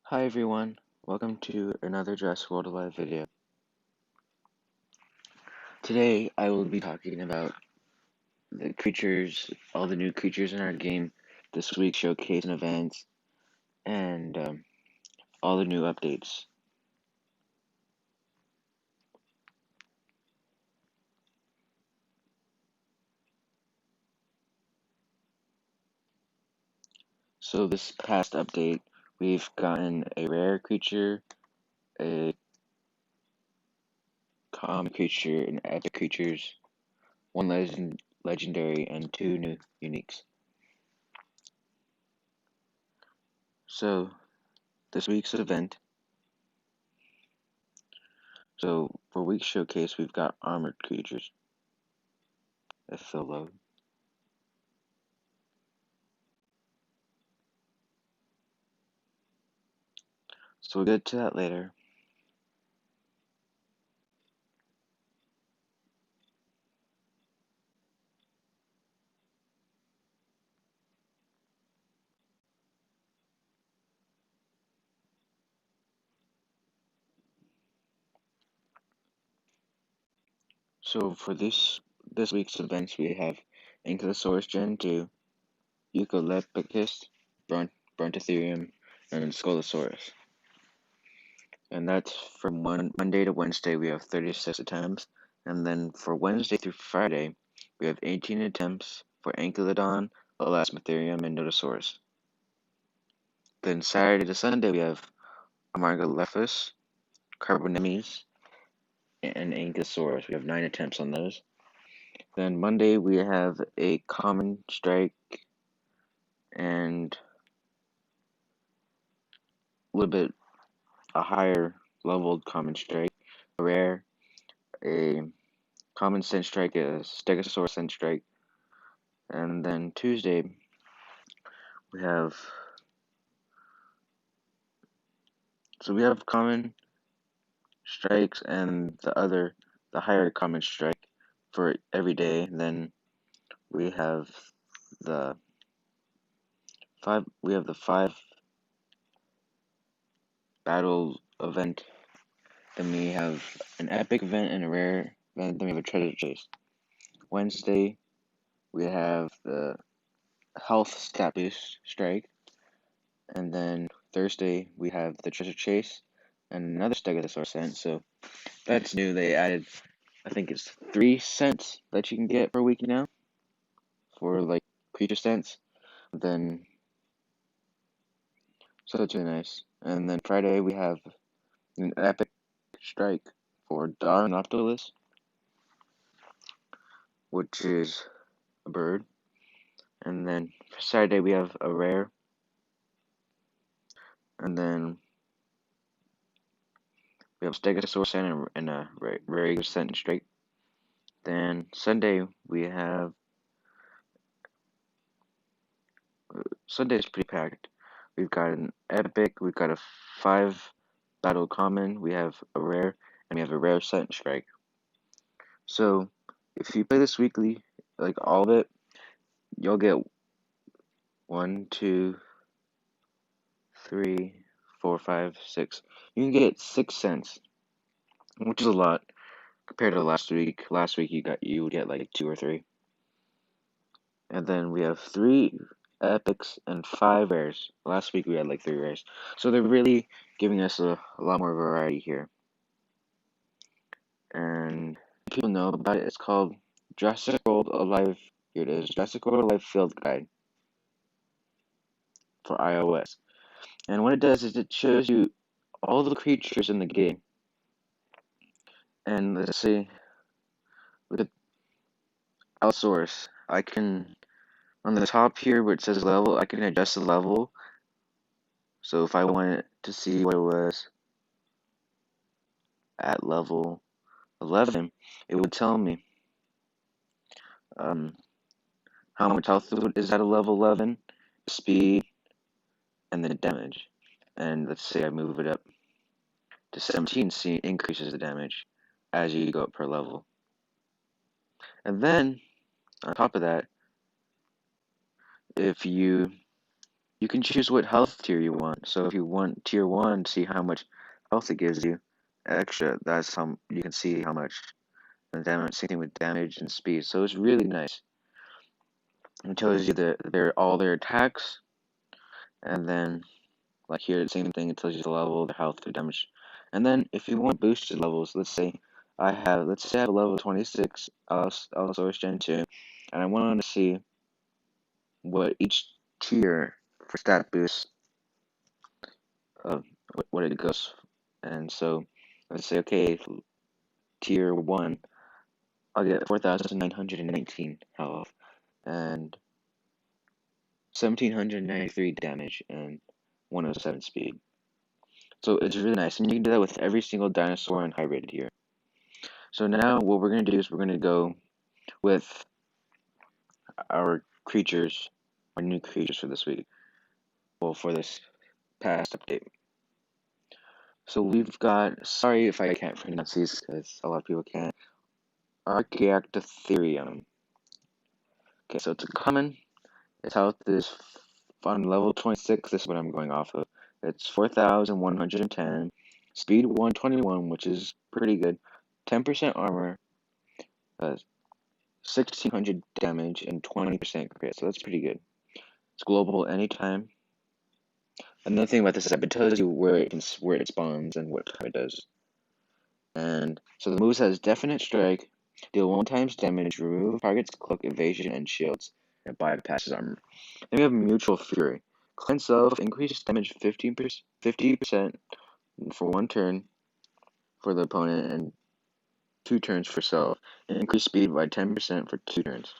Hi everyone, welcome to another Jurassic World Alive video. Today I will be talking about the creatures, all the new creatures in our game, this week's showcase and events, and all the new updates. So this past update, we've gotten a rare creature, a common creature, and epic creatures, one legendary, and two new uniques. So this week's event. So for week's showcase, we've got armored creatures. If they'll load. So we'll get to that later. So for this week's events, we have Ankylosaurus Gen 2, Eucalyptus, Brontotherium, and Scolosaurus. And that's from Monday to Wednesday, we have 36 attempts. And then for Wednesday through Friday, we have 18 attempts for Ankylodon, Elasmotherium, and Notosaurus. Then Saturday to Sunday, we have Amargalophus, Carbonemys, and Ankylosaurus. We have 9 attempts on those. Then Monday we have a common strike and a little bit a higher leveled common strike, a rare, a common scent strike, a stegosaurus scent strike, and then Tuesday we have we have common strikes and the higher common strike for every day. Then we have the five battle event. Then we have an epic event and a rare event. Then we have a treasure chase. Wednesday we have the health stat boost strike, and then Thursday we have the treasure chase and another stegosaurus scent. So that's new. They added, I think it's 3 cents that you can get per week now for like creature scents. Then so that's really nice. And then Friday we have an epic strike for Darnoptilus, which is a bird. And then for Saturday we have a rare. And then we have Stegosaurus and a regular scent strike. Then Sunday we have Sunday's pretty packed. We've got an epic, we've got a 5 battle common, we have a rare, and we have a rare scent strike. So if you play this weekly, like all of it, you'll get 1, 2, 3, 4, 5, 6. You can get 6 cents, which is a lot compared to last week. Last week you would get like 2 or 3. And then we have 3 epics and 5 rares. Last week we had like 3 rares. So they're really giving us a lot more variety here. And people know about it. It's called Jurassic World Alive. Here it is, Jurassic World Alive Field Guide for iOS. And what it does is it shows you all the creatures in the game. And let's see, look at Allosaurus. I can, on the top here where it says level, I can adjust the level. So if I wanted to see what it was at level 11, it would tell me how much health is at a level 11, speed, and the damage. And let's say I move it up to 17, see it increases the damage as you go up per level. And then, on top of that, if you You can choose what health tier you want. So if you want tier 1, see how much health it gives you extra. That's how you can see how much. And damage, same thing with damage and speed. So it's really nice. It tells you all their attacks, and then like here, the same thing. It tells you the level, the health, the damage, and then if you want boosted levels, let's say I have a level 26 Allosaurus Gen 2, and I want to see what each tier for stat boost of what it goes, and so let's say okay, tier 1, I'll get 4,919 health and 1,793 damage and 107 speed. So it's really nice, and you can do that with every single dinosaur and hybrid here. So now what we're going to do is we're going to go with our creatures, our new creatures for this week. Well, for this past update. So we've got, sorry if I can't pronounce these, because a lot of people can't, Archaeoctotherium. Okay, so it's a common. Its health is on level 26, this is what I'm going off of. It's 4,110, speed 121, which is pretty good, 10% armor, 1,600 damage, and 20% crit, so that's pretty good. It's global anytime. Another thing about this is that it tells you where it spawns and what it does. And so the moves has definite strike, deal 1 times damage, remove target's cloak, evasion, and shields, and bypasses armor. Then we have mutual fury. Cleanse self, increase damage 50% for 1 turn for the opponent and 2 turns for self, and increase speed by 10% for 2 turns.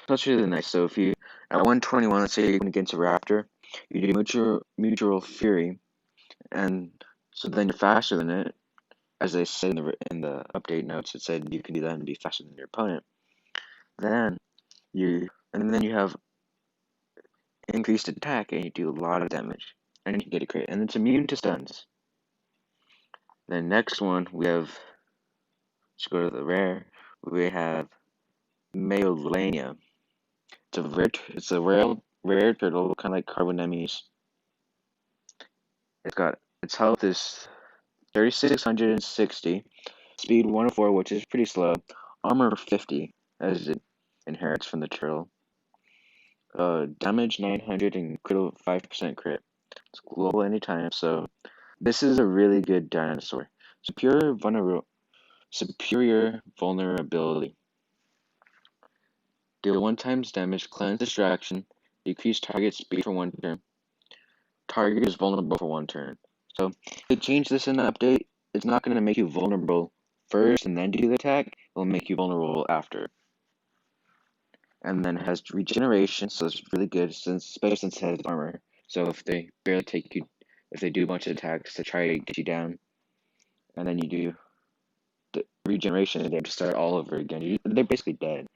That's really nice. So if you at 121, let's say you're against a raptor, you do mutual fury, and so then you're faster than it. As they said in the update notes, it said you can do that and be faster than your opponent. Then you have increased attack and you do a lot of damage, and you can get a crit, and it's immune to stuns. Then next one we have, let's go to the rare. We have Meolania. It's a rare turtle, kind of like Carbonemys. Its health is 3,660, speed 104, which is pretty slow, armor 50, as it inherits from the turtle, damage 900, and critical 5% crit. It's global anytime, so this is a really good dinosaur. Superior vulnerability. Deal 1 times damage, cleanse distraction, decrease target speed for 1 turn. Target is vulnerable for 1 turn. So if they change this in the update, it's not going to make you vulnerable first and then do the attack. It'll make you vulnerable after. And then it has regeneration, so it's really good, especially since it has armor. So if they if they do a bunch of attacks to try to get you down, and then you do the regeneration, and they have to start all over again. They're basically dead.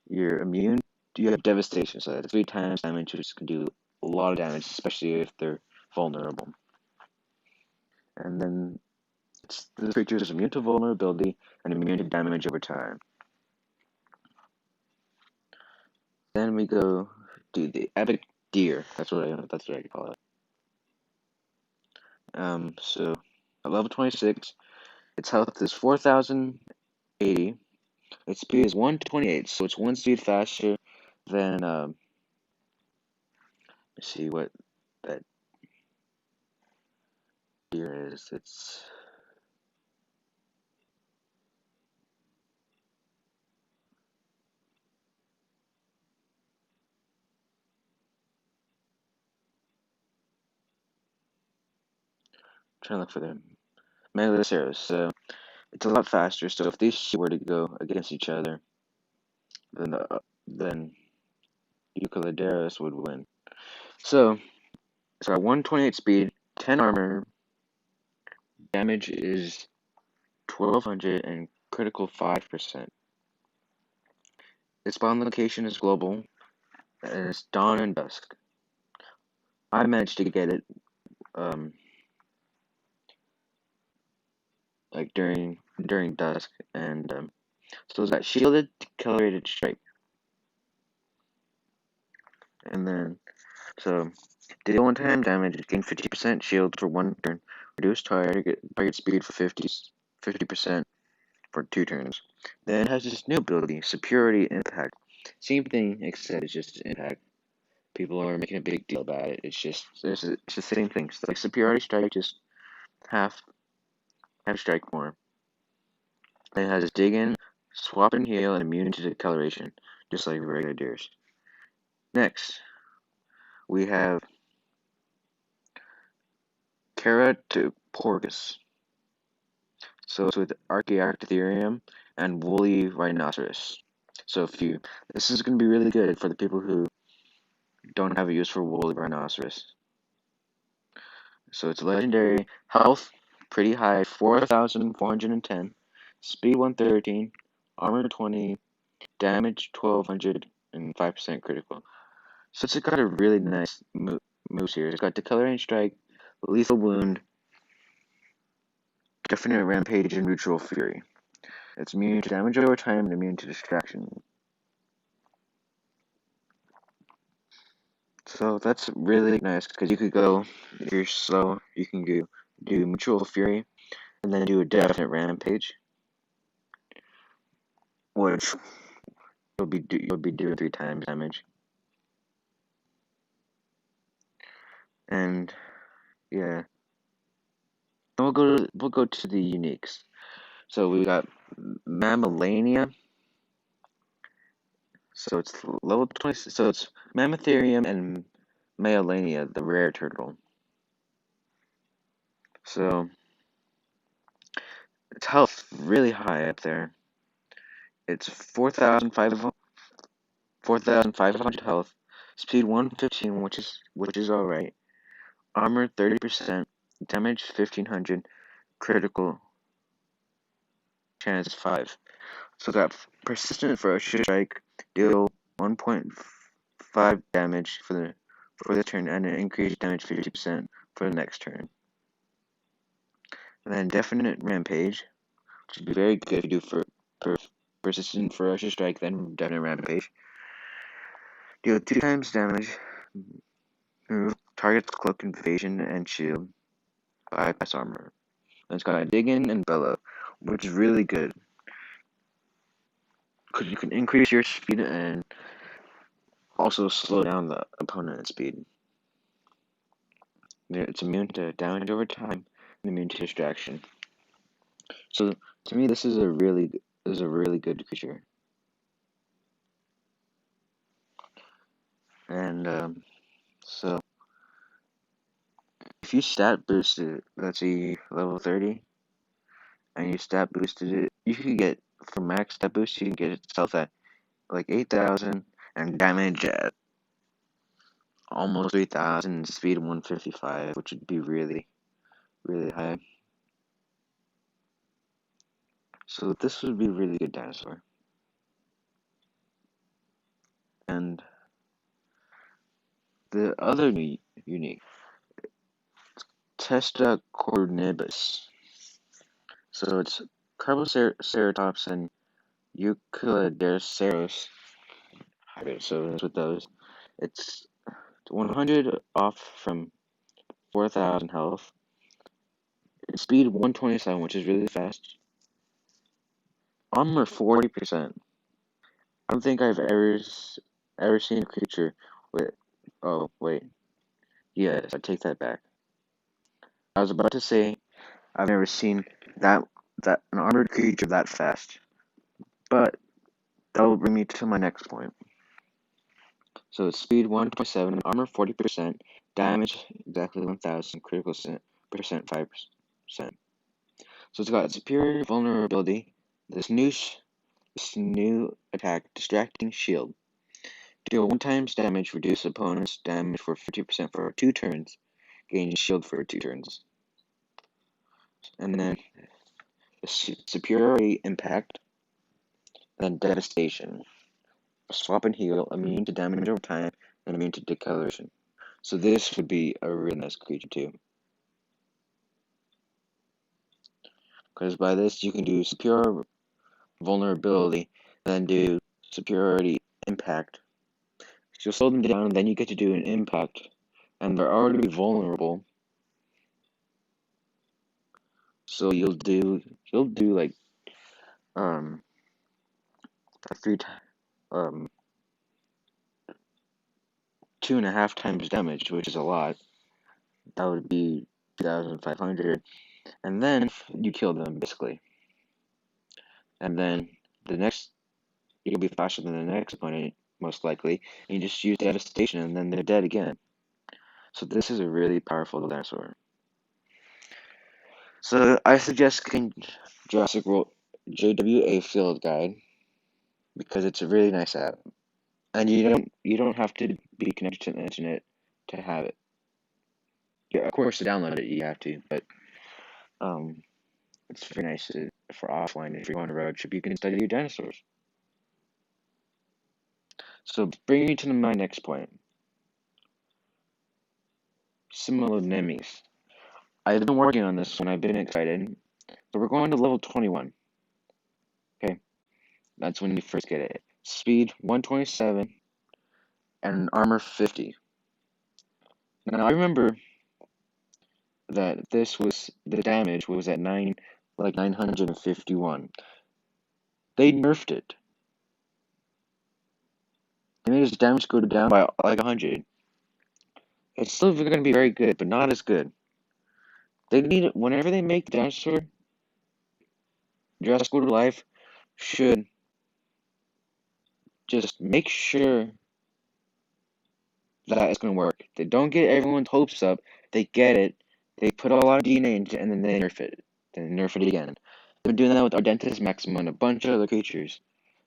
You're immune. You have devastation, so that's 3 times damage, which can do a lot of damage, especially if they're vulnerable. And then the creature is immune to vulnerability and immune to damage over time. Then we go to the epic deer. That's what I call it. So at level 26, its health is 4,080. Its speed is 128, so it's 1 speed faster than let's see what that deer is. It's trying to look for them. Megaloceros. So it's a lot faster. So if these two were to go against each other, then Eucalideros would win. So at 128 speed, 10 armor, damage is 1,200, and critical 5%. Its spawn location is global, and it's dawn and dusk. I managed to get it, like during dusk, and so it's got shielded, accelerated strike, and then So, deal one-time damage, gain 50% shield for 1 turn, reduce target speed for 50% for 2 turns. Then it has this new ability, Superiority Impact. Same thing, except it's just impact. People are making a big deal about it. It's the same thing. It's like Superiority Strike, just half strike more. Then it has this Dig In, Swap and Heal, and Immune to Deceleration, just like regular deers. Next, we have Keratoporgus. So it's with Archaeopterygium and Woolly Rhinoceros. So this is going to be really good for the people who don't have a use for Woolly Rhinoceros. So it's legendary, health pretty high, 4,410, speed 113, armor 20, damage 1,200, and 5% critical. So it's got a really nice moves here. It's got Deceleration Strike, Lethal Wound, Definite Rampage, and Neutral Fury. It's immune to damage over time and immune to distraction. So that's really nice because you could go, if you're slow, you can do Mutual Fury and then do a Definite Rampage, which you'll be doing 3 times damage. And yeah, we'll go to the uniques. So we got Mammalania. So it's level 20. So it's Mammotherium and Mammallania, the rare turtle. So its health really high up there. It's 4,500 health, speed 115, which is alright. Armor 30%, damage 1,500, critical chance 5. So that persistent ferocious strike, deal 1.5 damage for the turn and an increased damage 50% for the next turn. And then definite rampage, which would be very good if you do for persistent ferocious strike, then definite rampage. Deal 2 times damage. Remove target's cloak, evasion, and shield. Bypass armor. And it's got Dig In and Bellow, which is really good. Because you can increase your speed and also slow down the opponent's speed. It's immune to damage over time and immune to distraction. So to me, this is a really good creature. And so if you stat boosted it, let's say level 30, and you stat boosted it, you could get, for max stat boost, you can get itself at like 8,000 and damage at almost 3,000, speed 155, which would be really high. So this would be a really good dinosaur. And the other unique, Testacornibus. So it's Carboceratops and Eucalidaceros hybrid. So it's with those. It's 100 off from 4,000 health. Speed 127, which is really fast. Armor 40%. I don't think I've ever seen a creature with. Oh wait, yes, I take that back. I was about to say I've never seen that an armored creature that fast, but that will bring me to my next point. So it's speed 127, armor 40%, damage exactly 1,000, critical percent 5%. So it's got superior vulnerability. This new attack, distracting shield. Deal 1 times damage, reduce opponent's damage for 50% for 2 turns, gain shield for 2 turns. And then superiority impact, then devastation. Swap and heal, immune to damage over time, and immune to deceleration. So this would be a really nice creature too. Because by this you can do superior vulnerability, then do superiority impact, You'll slow them down, and then you get to do an impact, and they're already vulnerable. So you'll do like um three um 2.5 times damage, which is a lot. That would be 2,500, and then you kill them basically, and then the next you'll be faster than the next opponent most likely, and you just use devastation, and then they're dead again. So this is a really powerful dinosaur. So I suggest getting Jurassic World JWA Field Guide because it's a really nice app, and you don't have to be connected to the internet to have it. Yeah, of course, to download it you have to, but um, it's very nice for offline. If you're on a road trip, you can study your dinosaurs. So bringing me to my next point, similar nemes. I've been working on this one. I've been excited. So we're going to level 21. Okay, that's when you first get it. Speed 127 and armor 50. Now I remember that the damage was at 951. They nerfed it. They made his damage go down by like 100. It's still going to be very good, but not as good. They need it whenever they make the dinosaur. Jurassic World Life should just make sure that it's going to work. They don't get everyone's hopes up. They get it. They put a lot of DNA into it, and then they nerf it. Then nerf it again. They've been doing that with Ardentis Maxima and a bunch of other creatures.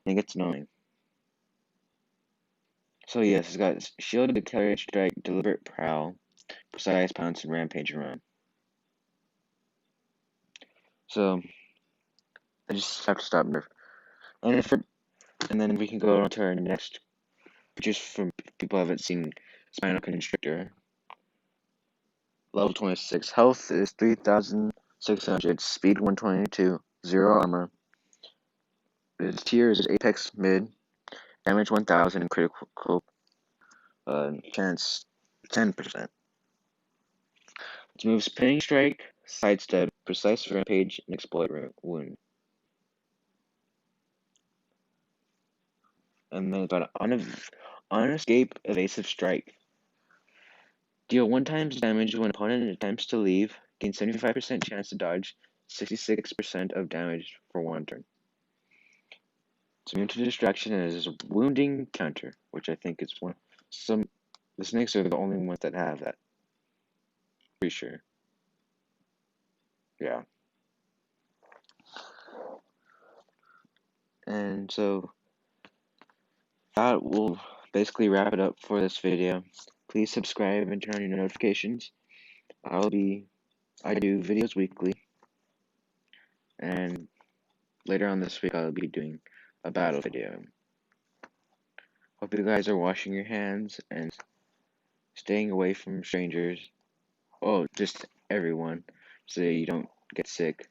And it gets annoying. So yes, it's got shielded, carriage strike, deliberate prowl, precise pounce, and rampage and run. So I just have to stop nerf. And then we can go on to our next, just for people who haven't seen Spinal Constrictor. Level 26. Health is 3,600. Speed 122. 0 armor. Its tier is Apex Mid. Damage 1,000 and critical chance 10%. Its moves Pinning Strike, Sidestep, Precise Rampage, and Exploit Wound. And then about Unescape Evasive Strike. Deal 1 times damage when opponent attempts to leave. Gain 75% chance to dodge. 66% of damage for 1 turn. It's immune to distraction and is a wounding counter, which I think is one. The snakes are the only ones that have that. Pretty sure. Yeah. And so that will basically wrap it up for this video. Please subscribe and turn on your notifications. I do videos weekly, and later on this week I'll be doing a battle video. Hope you guys are washing your hands and staying away from strangers. Oh, just everyone, so you don't get sick.